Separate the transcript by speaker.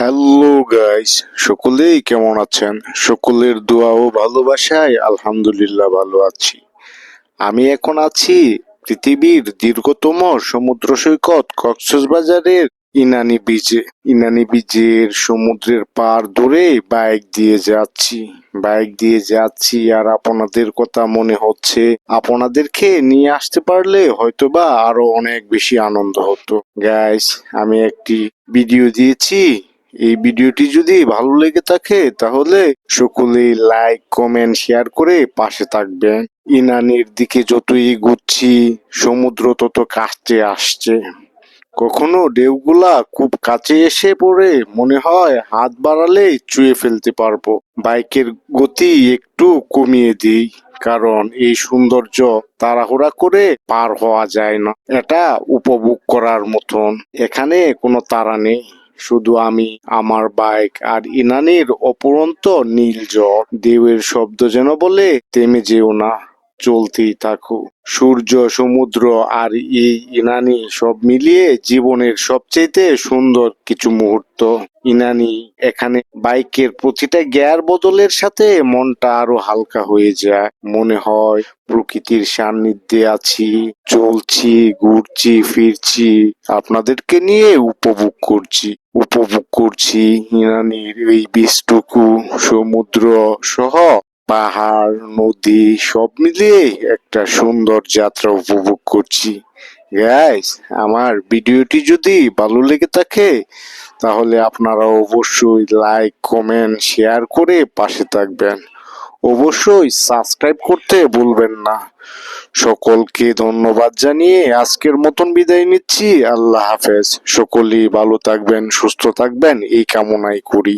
Speaker 1: Hello guys, সকলেই কেমন আছেন? সকলের দোয়া ও ভালোবাসায় আলহামদুলিল্লাহ ভালো আছি। আমি এখন আছি পৃথিবীর দীর্ঘতম সমুদ্র সৈকত কক্সবাজারের ইনানি বিচে। ইনানি বিচের সমুদ্রের পাড় ধরে বাইক দিয়ে যাচ্ছি আর আপনাদের কথা মনে হচ্ছে আপনাদেরকে নিয়ে আসতে পারলে হয়তোবা আরো অনেক বেশি আনন্দ হতো। গাইস, আমি একটি ভিডিও দিয়েছি। এই ভিডিওটি যদি ভালো লেগে থাকে তাহলে সকলেই লাইক কমেন্ট শেয়ার করে পাশে থাকবেন। ইনানির দিকে যতই এগুচ্ছি সমুদ্র তত কাছে আসছে। কখনো ঢেউগুলা খুব কাছে এসে পড়ে মনে হয় হাত বাড়ালেই ছুঁয়ে ফেলতে পারবো। বাইকের গতি একটু কমিয়ে দিই, কারণ এই সৌন্দর্য তাড়াহুড়া করে পার হওয়া যায় না। এটা উপভোগ করার মতন। এখানে কোনো তাড়া নেই, শুধু আমি, আমার বাইক আর ইনানির অপুরন্ত নীল জল। ঢেউয়ের শব্দ যেন বলে থেমে যেও না, চলতেই থাকো। সূর্য, সমুদ্র আর এই ইনানি সব মিলিয়ে জীবনের সবচেয়ে সুন্দর কিছু মুহূর্ত। ইনানি এখানে বাইকের প্রতিটা গিয়ার বদলের সাথে মনটা আরো হালকা হয়ে যায়। মনে হয় প্রকৃতির সান্নিধ্যে আছি, চলছি, ঘুরছি, ফিরছি, আপনাদেরকে নিয়ে উপভোগ করছি ইনানির এই বীজটুকু। সমুদ্র সহ পাহাড়, নদী সব মিলিয়ে একটা সুন্দর যাত্রা উপভোগ করছি। গাইস, আমার ভিডিওটি যদি ভালো লেগে থাকে তাহলে আপনারা অবশ্যই লাইক কমেন্ট শেয়ার করে পাশে থাকবেন। অবশ্যই সাবস্ক্রাইব করতে ভুলবেন না। সকলকে ধন্যবাদ জানিয়ে আজকের মতন বিদায় নিচ্ছি। আল্লাহ হাফেজ। সকলেই ভালো থাকবেন, সুস্থ থাকবেন এই কামনাই করি।